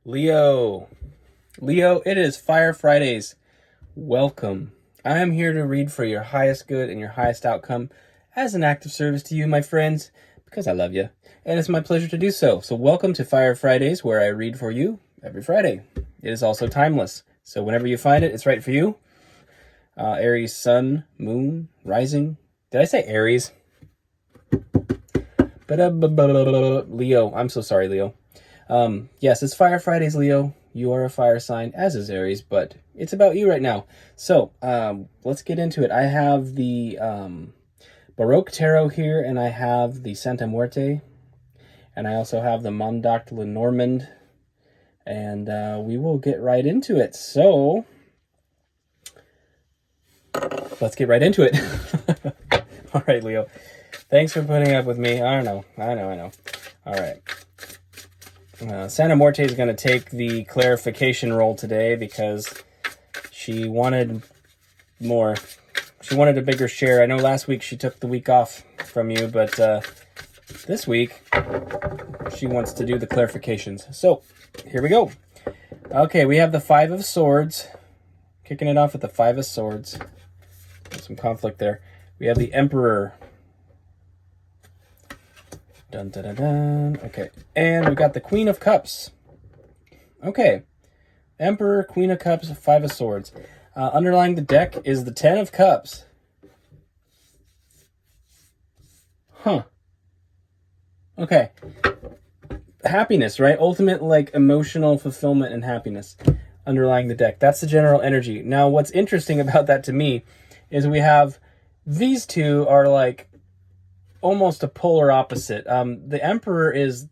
Leo, it is Fire Fridays. Welcome. I am here to read for your highest good and your highest outcome as an act of service to you, my friends, because I love you, and it's my pleasure to do so. So welcome to Fire Fridays, where I read for you every Friday. It is also timeless, so whenever you find it, it's right for you. Aries, sun, moon, rising. Did I say Aries? Leo. I'm so sorry, Leo. Yes, it's Fire Fridays, Leo. You are a fire sign, as is Aries, but it's about you right now. So, let's get into it. I have the Baroque Tarot here, and I have the Santa Muerte, and I also have the Mondact Lenormand, and we will get right into it. So, let's get right into it. All right, Leo. Thanks for putting up with me. I know. All right. Santa Muerte is going to take the clarification role today because she wanted more. She wanted a bigger share. I know last week she took the week off from you, but this week she wants to do the clarifications. So, here we go. Okay, we have the Five of Swords. Kicking it off with the Five of Swords. There's some conflict there. We have the Emperor. Dun, dun, dun, dun. Okay, and we got the Queen of Cups. Okay, Emperor, Queen of Cups, Five of Swords. Underlying the deck is the Ten of Cups. Huh. Okay. Happiness, right? Ultimate, emotional fulfillment and happiness underlying the deck. That's the general energy. Now, what's interesting about that to me is we have these two are almost a polar opposite. The Emperor is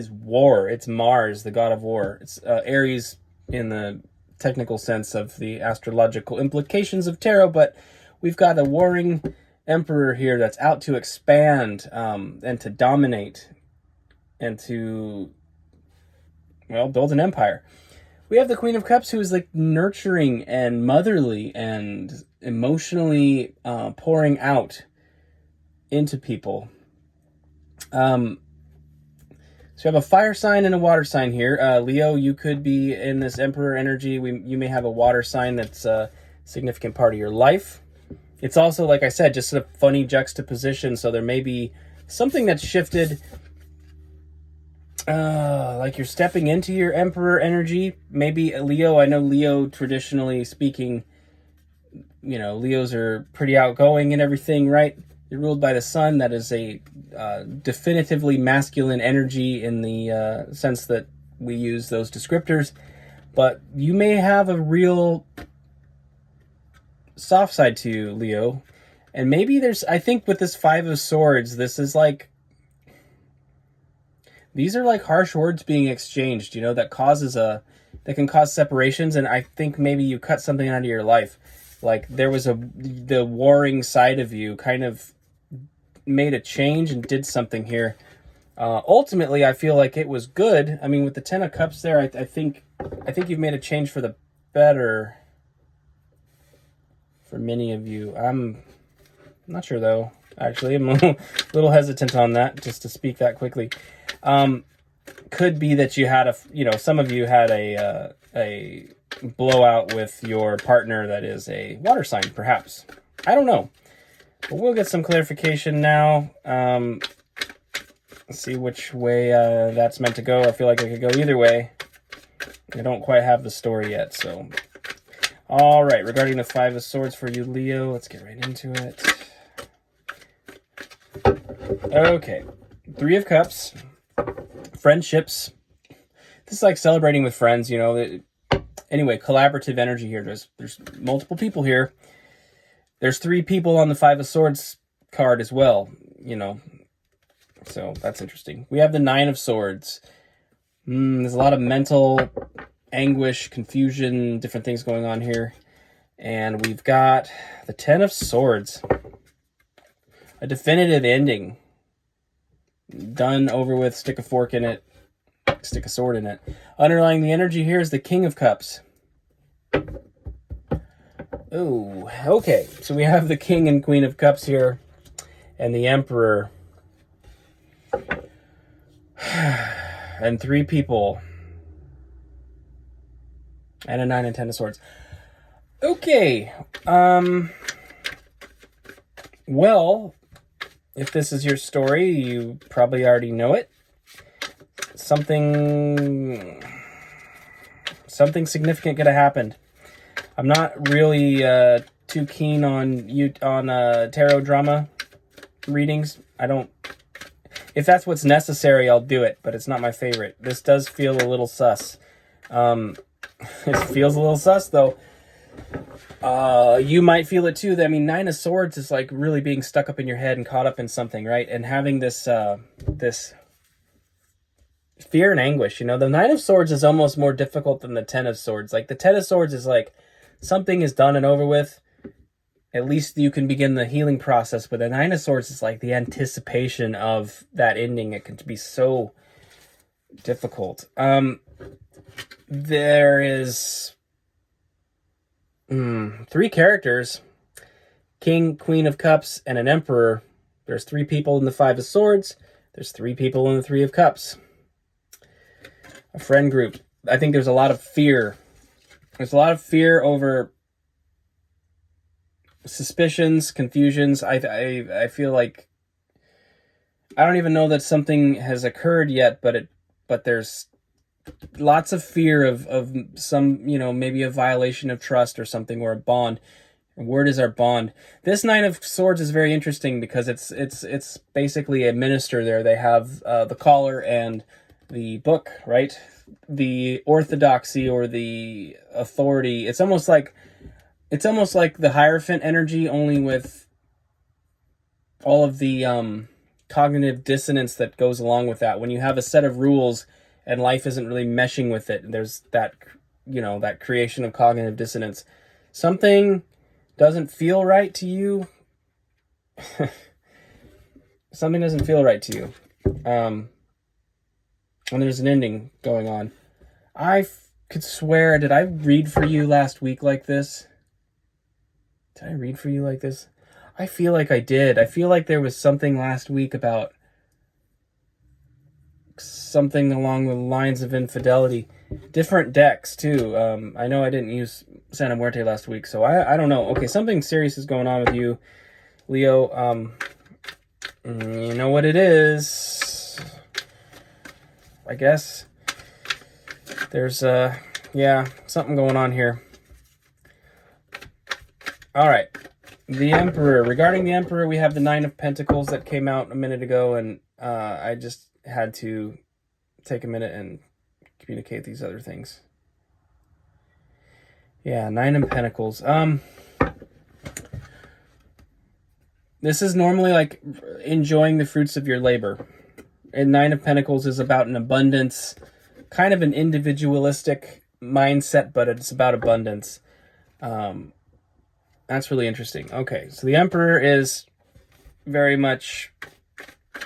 war. It's Mars, the god of war. It's Aries in the technical sense of the astrological implications of tarot, but we've got a warring Emperor here that's out to expand and to dominate and to, build an empire. We have the Queen of Cups, who is nurturing and motherly and emotionally pouring out into people. So we have a fire sign and a water sign here. Leo, you could be in this Emperor energy. You may have a water sign that's a significant part of your life. It's also, like I said, just a funny juxtaposition. So there may be something that's shifted. You're stepping into your Emperor energy. Maybe Leo, I know Leo, traditionally speaking, Leos are pretty outgoing and everything, right? You're ruled by the sun. That is a definitively masculine energy in the sense that we use those descriptors. But you may have a real soft side to you, Leo. And maybe I think with this Five of Swords, this is these are harsh words being exchanged, that can cause separations. And I think maybe you cut something out of your life. There was the warring side of you kind of made a change and did something here. Ultimately, I feel like it was good. I mean, with the Ten of Cups there, I think you've made a change for the better for many of you. I'm not sure, though. Actually, I'm a little hesitant on that, just to speak that quickly. Could be that you had some of you had a blowout with your partner that is a water sign, perhaps. I don't know. But we'll get some clarification now. Let's see which way that's meant to go. I feel like it could go either way. I don't quite have the story yet, so. All right, regarding the Five of Swords for you, Leo, let's get right into it. Okay, Three of Cups, friendships. This is celebrating with friends, Anyway, collaborative energy here. There's multiple people here. There's three people on the Five of Swords card as well, So that's interesting. We have the Nine of Swords. There's a lot of mental anguish, confusion, different things going on here. And we've got the Ten of Swords. A definitive ending. Done, over with, stick a fork in it, stick a sword in it. Underlying the energy here is the King of Cups. Oh, okay. So we have the King and Queen of Cups here, and the Emperor. And three people. And a 9 and 10 of swords. Okay. Well, if this is your story, you probably already know it. Something significant could have happened. I'm not really too keen on tarot drama readings. I don't. If that's what's necessary, I'll do it, but it's not my favorite. This does feel a little sus. It feels a little sus, though. You might feel it too. I mean, 9 of Swords is like really being stuck up in your head and caught up in something, right? And having this this fear and anguish. The 9 of Swords is almost more difficult than the 10 of Swords. Like the 10 of Swords is like something is done and over with. At least you can begin the healing process. But the 9 of Swords is like the anticipation of that ending. It can be so difficult. There is 3 characters: King, Queen of Cups, and an Emperor. There's 3 people in the 5 of Swords. There's 3 people in the 3 of Cups. A friend group. I think there's a lot of fear. There's a lot of fear over suspicions, confusions. I feel like I don't even know that something has occurred yet, but there's lots of fear of some, maybe a violation of trust or something, or a bond. Word is our bond. This 9 of Swords is very interesting because it's basically a minister there. They have the collar and the book, right? The orthodoxy or the authority. It's almost like the Hierophant energy, only with all of the cognitive dissonance that goes along with that. When you have a set of rules and life isn't really meshing with it, and there's that, that creation of cognitive dissonance. Something doesn't feel right to you. Something doesn't feel right to you. And there's an ending going on. I could swear, did I read for you last week like this? Did I read for you like this? I feel like I did. I feel like there was something last week about something along the lines of infidelity. Different decks, too. I know I didn't use Santa Muerte last week, so I don't know. Okay, something serious is going on with you, Leo. You know what it is. I guess there's something going on here. All right, the Emperor. Regarding the Emperor, we have the 9 of Pentacles that came out a minute ago, and I just had to take a minute and communicate these other things. Yeah, 9 of Pentacles. This is normally like enjoying the fruits of your labor. And 9 of Pentacles is about an abundance, kind of an individualistic mindset, but it's about abundance. That's really interesting. Okay, so the Emperor is very much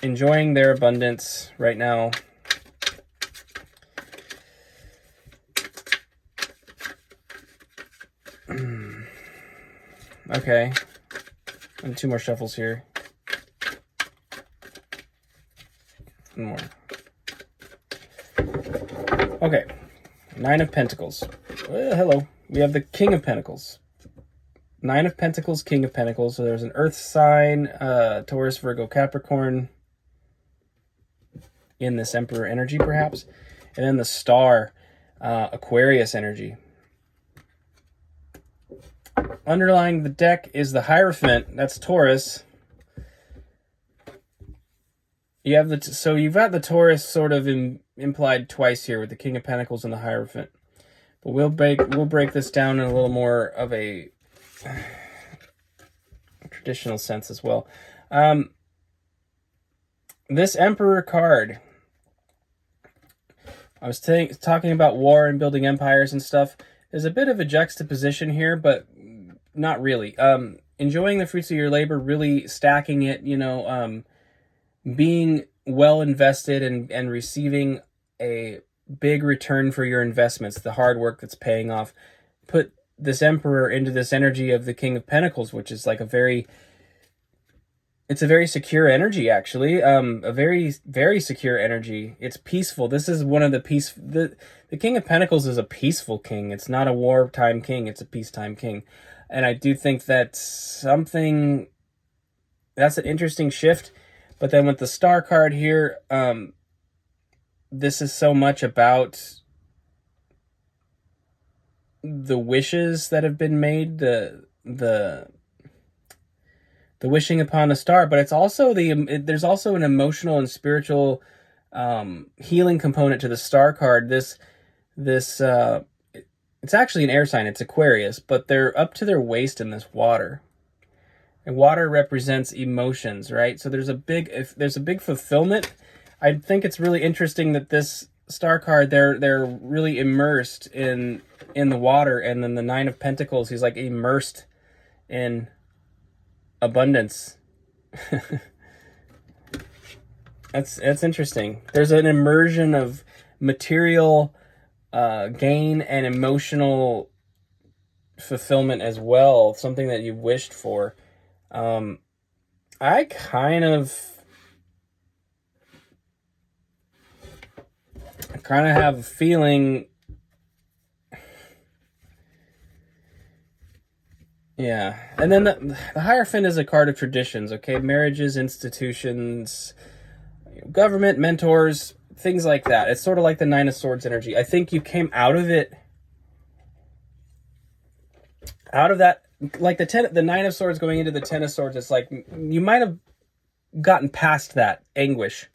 enjoying their abundance right now. Okay, and 2 more shuffles here. One more. Okay, 9 of Pentacles. Hello. We have the King of Pentacles. 9 of Pentacles, King of Pentacles. So there's an Earth sign, Taurus, Virgo, Capricorn in this Emperor energy, perhaps. And then the Star, Aquarius energy. Underlying the deck is the Hierophant. That's Taurus. You have so you've got the Taurus sort of implied twice here with the King of Pentacles and the Hierophant. But we'll break this down in a little more of a traditional sense as well. This Emperor card, I was talking about war and building empires and stuff. There's a bit of a juxtaposition here, but not really. Enjoying the fruits of your labor, really stacking it, being well invested and receiving a big return for your investments, the hard work that's paying off. Put this Emperor into this energy of the King of Pentacles, which is like it's a very secure energy, actually. A very, very secure energy. It's peaceful. This is one of the the King of Pentacles is a peaceful king. It's not a wartime king. It's a peacetime king. And I do think that that's an interesting shift. But then with the Star card here, this is so much about the wishes that have been made, the wishing upon a star, but it's also there's also an emotional and spiritual healing component to the Star card. This it's actually an air sign. It's Aquarius, but they're up to their waist in this water. And water represents emotions, right? So there's a big fulfillment. I think it's really interesting that this Star card, they're really immersed in the water, and then the Nine of Pentacles, he's like immersed in abundance. That's interesting. There's an immersion of material gain and emotional fulfillment as well, something that you've wished for. I kind of have a feeling, yeah. And then the Hierophant is a card of traditions, okay? Marriages, institutions, government, mentors, things like that. It's sort of like the Nine of Swords energy. I think you came out of that, like the Nine of Swords going into the Ten of Swords. It's like you might have gotten past that anguish.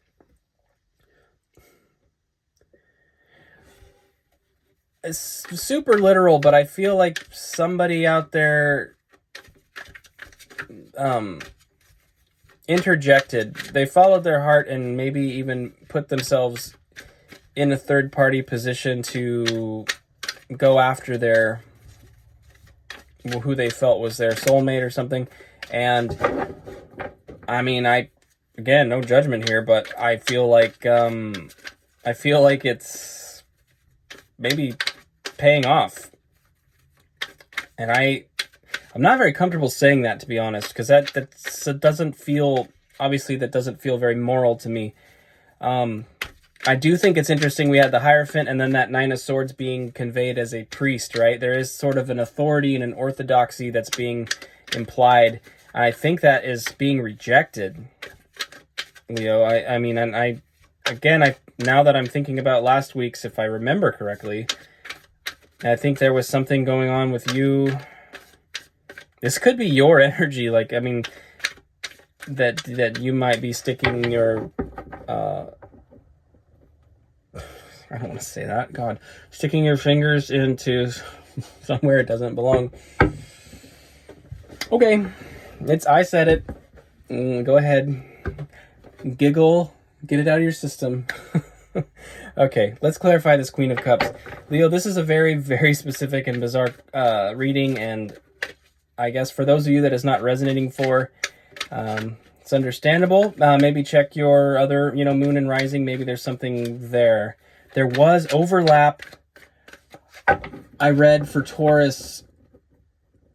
It's super literal, but I feel like somebody out there interjected. They followed their heart and maybe even put themselves in a third-party position to go after who they felt was their soulmate or something. And I mean, again, no judgment here, but I feel like it's maybe paying off. And I'm not very comfortable saying that, to be honest, because that doesn't feel very moral to me. I do think it's interesting we had the Hierophant and then that Nine of Swords being conveyed as a priest, right? There is sort of an authority and an orthodoxy that's being implied. I think that is being rejected, Leo. I mean, and now that I'm thinking about last week's, if I remember correctly, I think there was something going on with you. This could be your energy, like, I mean, that you might be sticking your, I don't want to say that, God, sticking your fingers into somewhere it doesn't belong. Okay, I said it. Go ahead, giggle, get it out of your system. Okay, let's clarify this Queen of Cups. Leo, this is a very, very specific and bizarre reading, and I guess for those of you that is not resonating for, it's understandable. Maybe check your other, moon and rising. Maybe there's something there. There was overlap. I read for Taurus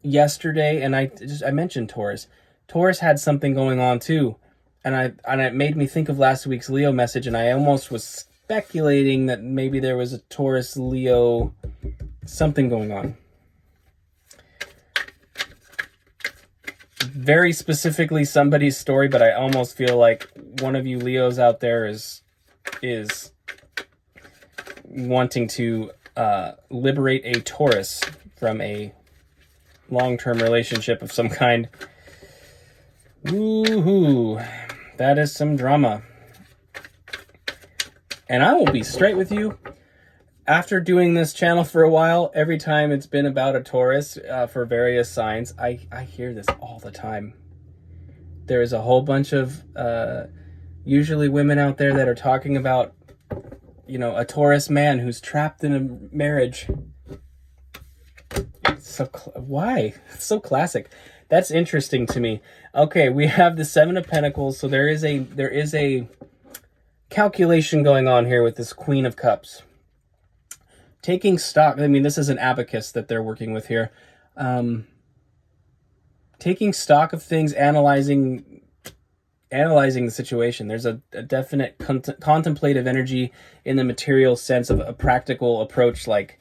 yesterday, and I mentioned Taurus. Taurus had something going on too, and it made me think of last week's Leo message, and I almost was speculating that maybe there was a Taurus Leo something going on. Very specifically somebody's story, but I almost feel like one of you Leos out there is wanting to liberate a Taurus from a long-term relationship of some kind. Woohoo! That is some drama. And I will be straight with you. After doing this channel for a while, every time it's been about a Taurus for various signs, I hear this all the time. There is a whole bunch of usually women out there that are talking about, a Taurus man who's trapped in a marriage. Why? It's so classic. That's interesting to me. Okay, we have the Seven of Pentacles, so there is a calculation going on here with this Queen of Cups. Taking stock, I mean, this is an abacus that they're working with here. Taking stock of things, analyzing analyzing the situation. There's a definite contemplative energy in the material sense of a practical approach, like,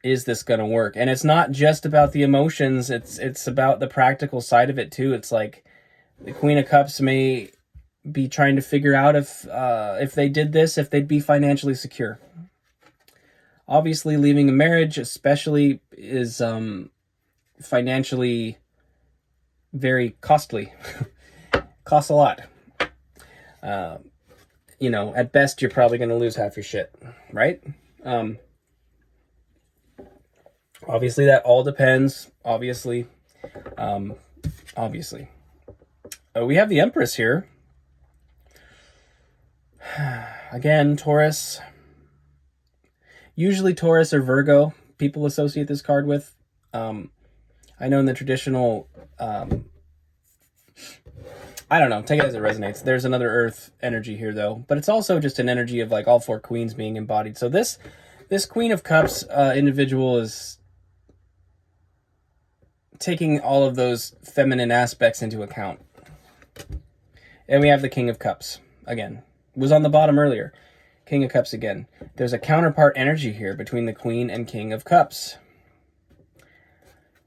is this going to work? And it's not just about the emotions, it's about the practical side of it too. It's like the Queen of Cups may be trying to figure out if they did this, if they'd be financially secure. Obviously, leaving a marriage, especially, is financially very costly. Costs a lot. You know, at best, you're probably going to lose half your shit, right? Obviously, that all depends. Obviously. We have the Empress here. Again, Taurus. Usually Taurus or Virgo people associate this card with. I know in the traditional, I don't know, take it as it resonates. There's another Earth energy here, though. But it's also just an energy of, like, all four queens being embodied. So this Queen of Cups individual is taking all of those feminine aspects into account. And we have the King of Cups, again. Was on the bottom earlier. King of Cups again. There's a counterpart energy here between the Queen and King of Cups.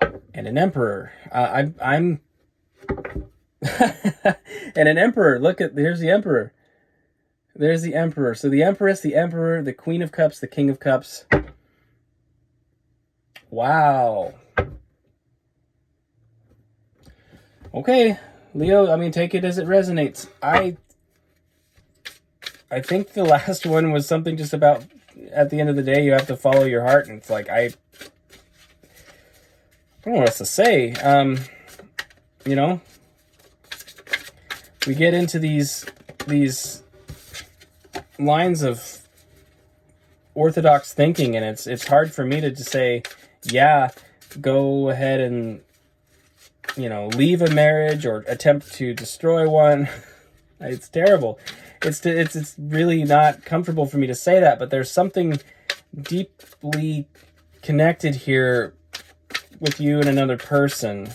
And an Emperor. I'm... and an Emperor. Look at... Here's the Emperor. There's the Emperor. So the Empress, the Emperor, the Queen of Cups, the King of Cups. Wow. Okay, Leo, I mean, take it as it resonates. I think the last one was something just about, at the end of the day, you have to follow your heart. And it's like, I don't know what else to say. You know, we get into these lines of orthodox thinking, and it's hard for me to just say, yeah, go ahead and, you know, leave a marriage or attempt to destroy one. It's terrible. It's really not comfortable for me to say that, but there's something deeply connected here with you and another person.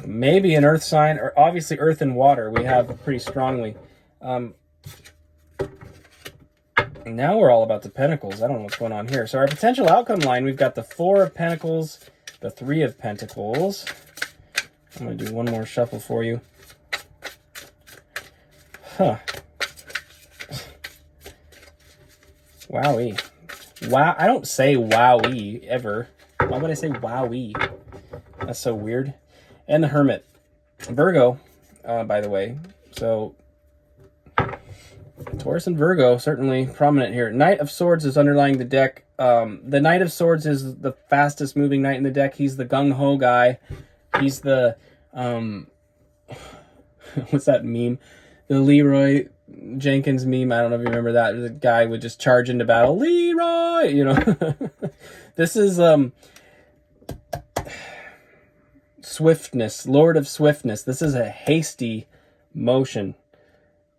Maybe an earth sign, or obviously earth and water we have pretty strongly. Now we're all about the Pentacles. I don't know what's going on here. So our potential outcome line, we've got the Four of Pentacles, the Three of Pentacles. I'm going to do one more shuffle for you. Huh. Wowee. Wow. I don't say wowee ever. Why would I say wowee? That's so weird. And the Hermit. Virgo, by the way. So Taurus and Virgo, certainly prominent here. Knight of Swords is underlying the deck. The Knight of Swords is the fastest moving knight in the deck. He's the gung-ho guy. He's the, what's that meme? The Leroy Jenkins meme. I don't know if you remember that. The guy would just charge into battle. Leroy! You know. This is, swiftness. Lord of Swiftness. This is a hasty motion.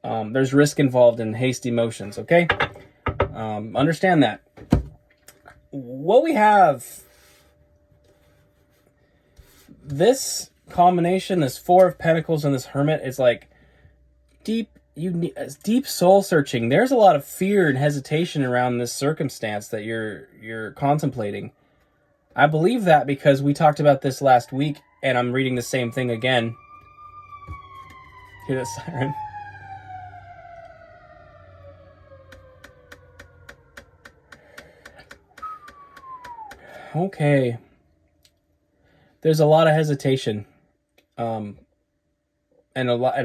There's risk involved in hasty motions, okay? Understand that. What we have, this combination, this Four of Pentacles and this Hermit, is like deep soul searching. There's a lot of fear and hesitation around this circumstance that you're contemplating. I believe that because we talked about this last week, and I'm reading the same thing again. Hear that siren? Okay. There's a lot of hesitation, and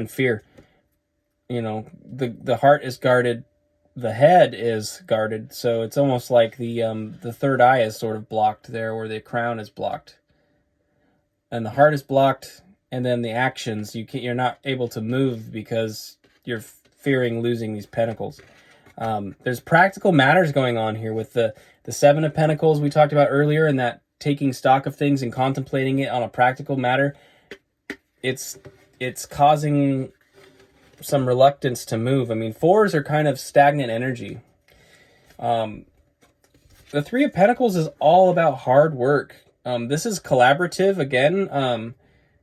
fear. You know, the heart is guarded, the head is guarded, so it's almost like the third eye is sort of blocked there, or the crown is blocked, and the heart is blocked, and then the actions you're not able to move because you're fearing losing these pentacles. There's practical matters going on here with the Seven of Pentacles we talked about earlier, and that taking stock of things and contemplating it on a practical matter. It's causing some reluctance to move. I mean, fours are kind of stagnant energy. The Three of Pentacles is all about hard work This is collaborative again,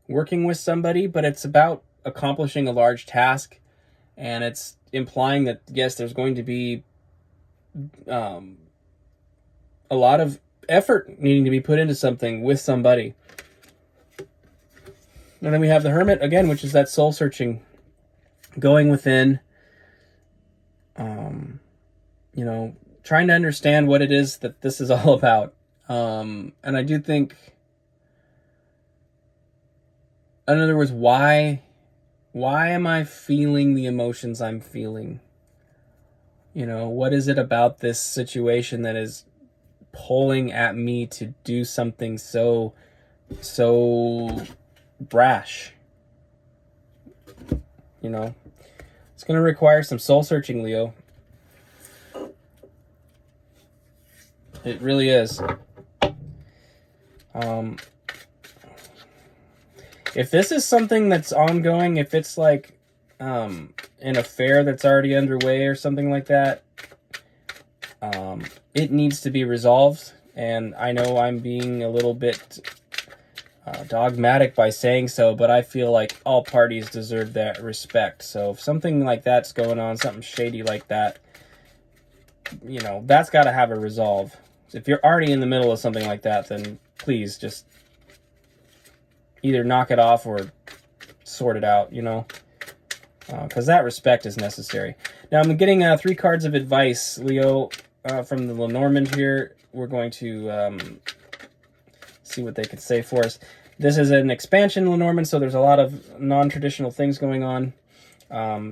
working with somebody, but it's about accomplishing a large task, and it's implying that yes, there's going to be a lot of effort needing to be put into something with somebody. And then we have the Hermit again, which is that soul searching, going within, you know, trying to understand what it is that this is all about. And I do think, in other words, why am I feeling the emotions I'm feeling? You know, what is it about this situation that is pulling at me to do something so brash? You know, it's going to require some soul searching, Leo. It really is. If this is something that's ongoing, if it's like an affair that's already underway or something like that, it needs to be resolved. And I know I'm being a little bit dogmatic by saying so, but I feel like all parties deserve that respect. So if something like that's going on, something shady like that, you know, that's got to have a resolve. If you're already in the middle of something like that, then please just either knock it off or sort it out, you know, because that respect is necessary. Now I'm getting 3 cards of advice, Leo, from the Lenormand here. We're going to see what they could say for us. This is an expansion Lenormand, so there's a lot of non-traditional things going on.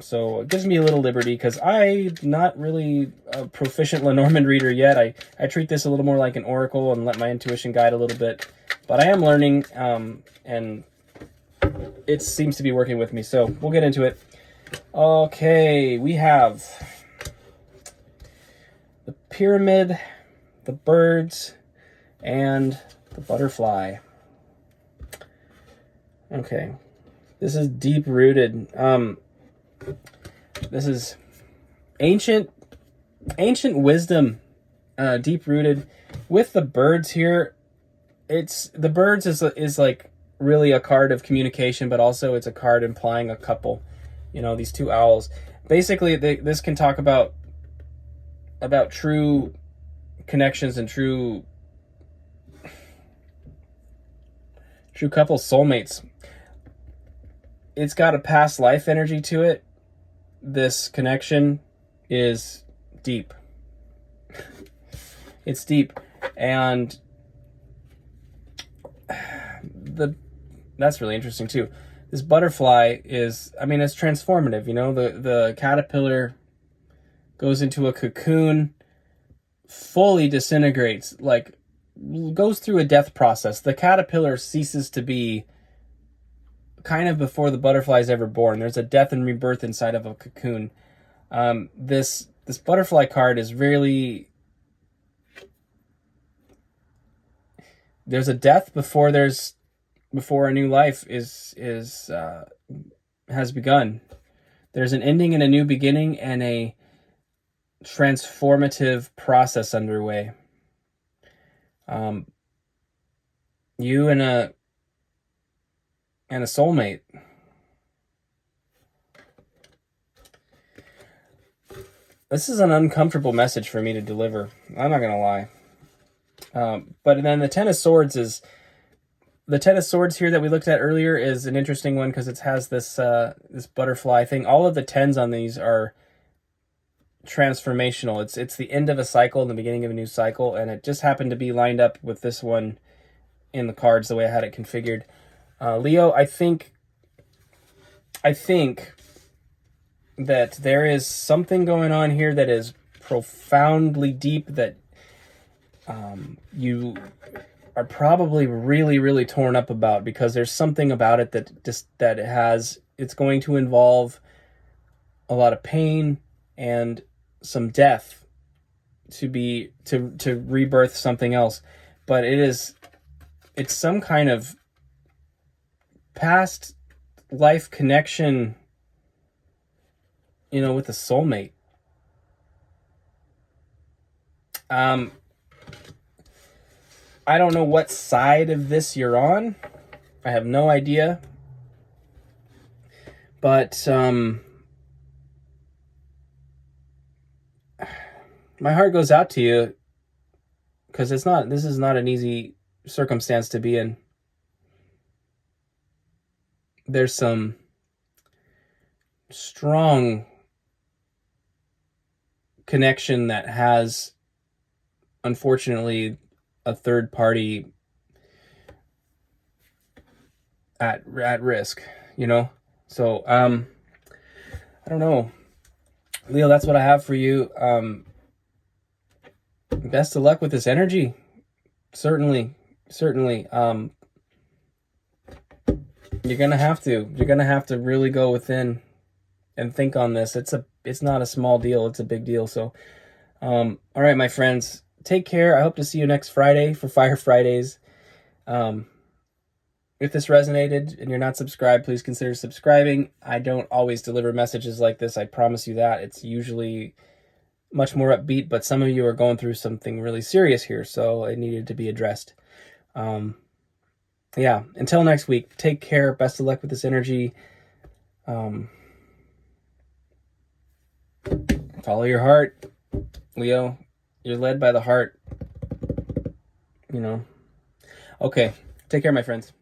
So it gives me a little liberty because I'm not really a proficient Lenormand reader yet. I treat this a little more like an oracle and let my intuition guide a little bit. But I am learning, and it seems to be working with me. So we'll get into it. Okay, we have the pyramid, the birds, and the butterfly. Okay, this is deep-rooted. This is ancient wisdom, deep-rooted. With the birds here, the birds is like really a card of communication, but also it's a card implying a couple. You know, these 2 owls. Basically, this can talk about true connections and true couple soulmates. It's got a past life energy to it. This connection is deep. It's deep, and that's really interesting too. This butterfly is, I mean, it's transformative. You know, the caterpillar goes into a cocoon, fully disintegrates, like goes through a death process. The caterpillar ceases to be kind of before the butterfly is ever born. There's a death and rebirth inside of a cocoon. This butterfly card is really, there's a death before a new life has begun. There's an ending and a new beginning and a transformative process underway. You and a soulmate. This is an uncomfortable message for me to deliver. I'm not gonna lie. But then the Ten of Swords is, the Ten of Swords here that we looked at earlier is an interesting one because it has this this butterfly thing. All of the tens on these are transformational. It's the end of a cycle and the beginning of a new cycle, and it just happened to be lined up with this one in the cards the way I had it configured. Leo, I think that there is something going on here that is profoundly deep, that you are probably really, really torn up about, because there's something about it it's going to involve a lot of pain and some death to rebirth something else. But it's some kind of past life connection, you know, with a soulmate. I don't know what side of this you're on. I have no idea. But my heart goes out to you, because this is not an easy circumstance to be in. There's some strong connection that has, unfortunately, a third party at risk, you know? So, I don't know. Leo, that's what I have for you. Best of luck with this energy. Certainly. You're gonna have to really go within and think on this. It's not a small deal, it's a big deal. So, all right, my friends, take care. I hope to see you next Friday for Fire Fridays. If this resonated and you're not subscribed, please consider subscribing. I don't always deliver messages like this, I promise you that. It's usually much more upbeat, but some of you are going through something really serious here, so it needed to be addressed. Yeah, until next week, take care. Best of luck with this energy. Follow your heart, Leo. You're led by the heart, you know. Okay, take care, my friends.